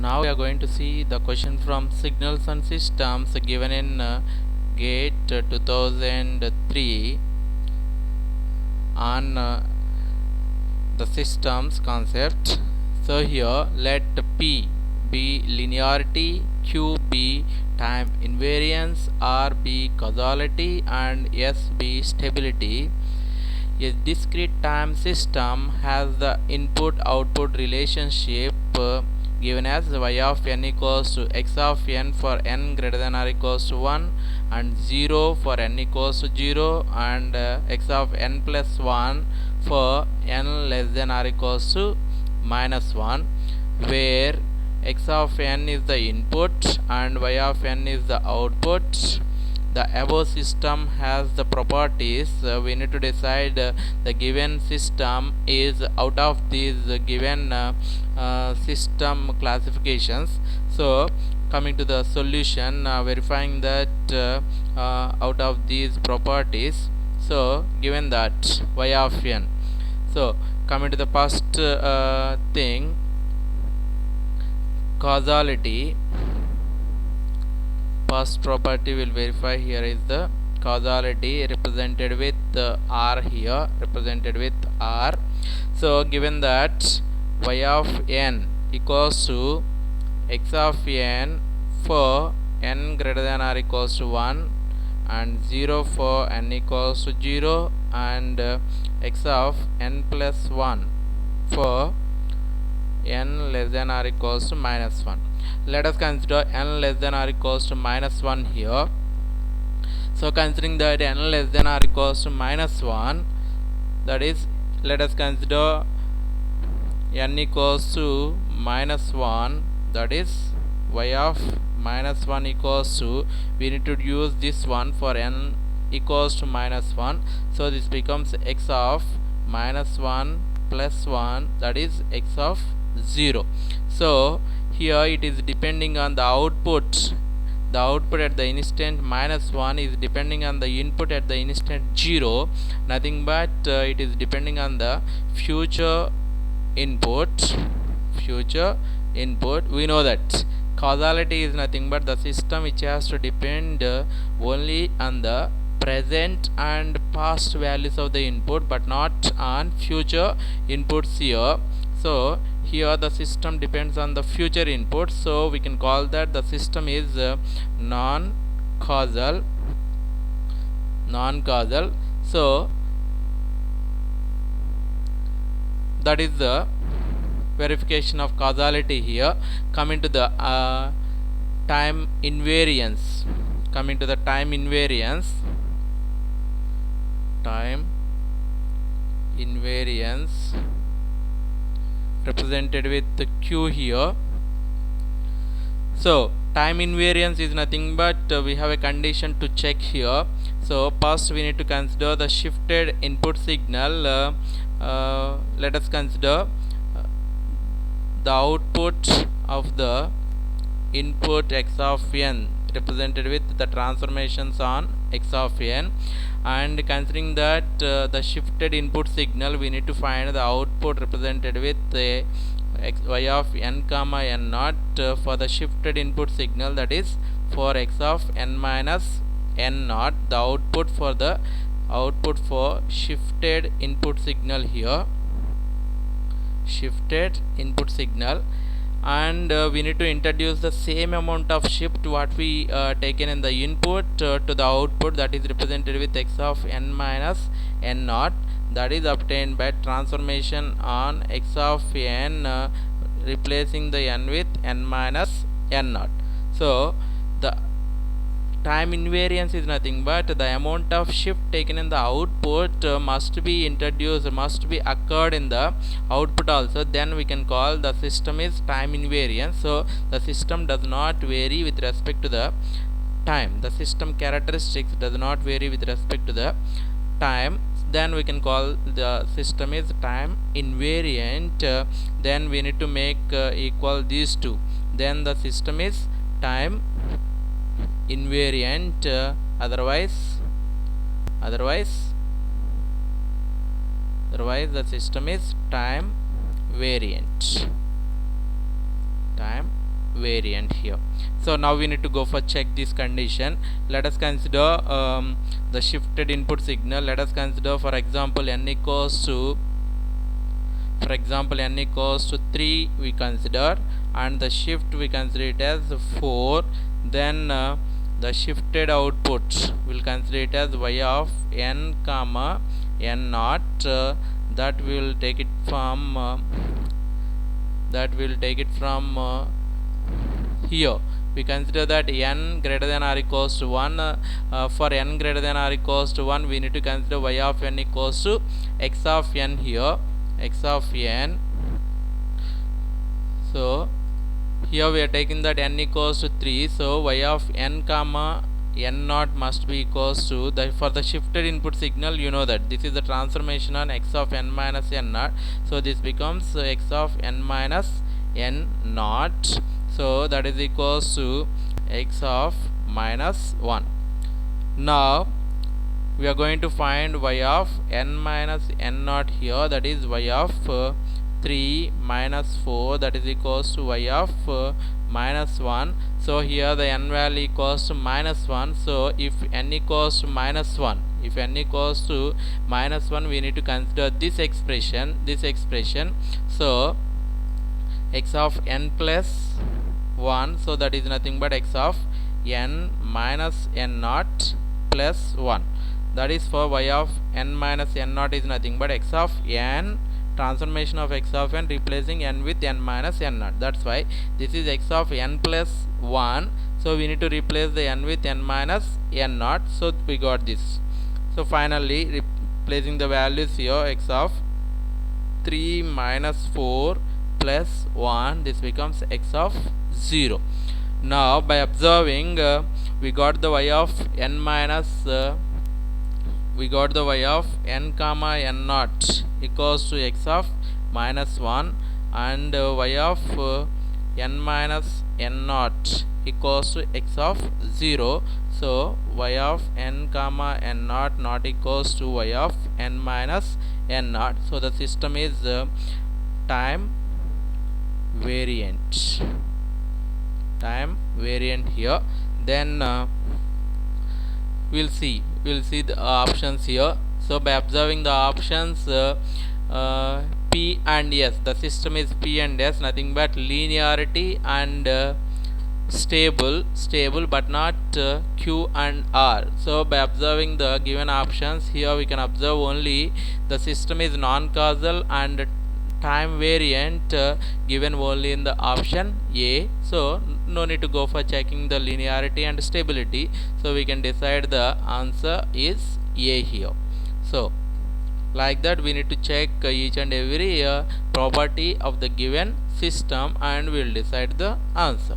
Now we are going to see the question from signals and systems given in GATE 2003 on the systems concept. So here let P be linearity, Q be time invariance, R be causality, and S be stability. A discrete time system has the input-output relationship given as y of n equals to x of n for n greater than or equals to 1 and 0 for n equals to 0 and x of n plus 1 for n less than or equals to minus 1, where x of n is the input and y of n is the output. The above system has the properties. We need to decide the given system is out of these given system classifications. So coming to the solution, verifying that out of these properties, so given that y of n, so coming to the first thing, causality. First property will verify here is the causality represented with R here, represented with R. So given that y of n equals to x of n for n greater than or equals to 1 and 0 for n equals to 0 and x of n plus 1 for n less than or equals to minus 1. Let us consider n less than or equals to minus 1 here. So considering that n less than or equals to minus 1, that is, let us consider n equals to minus 1, that is y of minus 1 equals to, we need to use this one for n equals to minus 1. So this becomes x of minus 1 plus 1, that is x of 0. So here it is depending on the output. The output at the instant minus 1 is depending on the input at the instant 0, nothing but it is depending on the future input. We know that causality is nothing but the system which has to depend only on the present and past values of the input but not on future inputs here. So here the system depends on the future input, so we can call that the system is non-causal. So that is the verification of causality here. Coming to the time invariance. Time invariance represented with the Q here. So time invariance is nothing but we have a condition to check here. So first we need to consider the shifted input signal. Let us consider the output of the input x of n represented with the transformations on x of n, and considering that the shifted input signal, we need to find the output represented with y of n comma n naught for the shifted input signal, that is for x of n minus n naught, the output for shifted input signal here, and we need to introduce the same amount of shift what we taken in the input to the output, that is represented with x of n minus n naught, that is obtained by transformation on x of n replacing the n with n minus n naught. So the time invariance is nothing but the amount of shift taken in the output must be occurred in the output also, then we can call the system is time invariant. So the system does not vary with respect to the time, the system characteristics does not vary with respect to the time, then we can call the system is time invariant. Then we need to make equal these two, then the system is time invariant, otherwise the system is time variant. variant here. So now we need to go for check this condition. Let us consider the shifted input signal. Let us consider, for example, n equals to 3 we consider, and the shift we consider it as 4. Then the shifted output will consider it as y of n comma n naught. That will take it from here. We consider that n greater than or equals to 1. For n greater than or equals to 1, we need to consider y of n equals to x of n here, x of n. So here we are taking that n equals to 3, so y of n comma n naught must be equals to for the shifted input signal, you know that this is the transformation on x of n minus n naught, so this becomes x of n minus n naught, so that is equals to x of minus 1. Now we are going to find y of n minus n naught here, that is y of 3 minus 4, that is equals to y of minus 1. So here the n value equals to minus 1. So if n equals to minus 1, we need to consider this expression. So x of n plus 1, so that is nothing but x of n minus n naught plus 1. That is for y of n minus n naught is nothing but x of n, transformation of x of n, replacing n with n minus n naught. That's why this is x of n plus 1. So we need to replace the n with n minus n naught. So we got this. So finally replacing the values here, x of 3 minus 4 plus 1, this becomes x of 0. Now by observing we got the y of n minus n comma n naught equals to x of minus 1, and y of n minus n naught equals to x of 0. So y of n comma n naught not equals to y of n minus n naught. So the system is time variant here. Then we'll see the options here. So by observing the options, P and S, the system is P and S, nothing but linearity and stable but not Q and R. So by observing the given options here, we can observe only the system is non-causal and time variant given only in the option A. So no need to go for checking the linearity and stability, so we can decide the answer is A here. So like that we need to check each and every property of the given system and we'll decide the answer.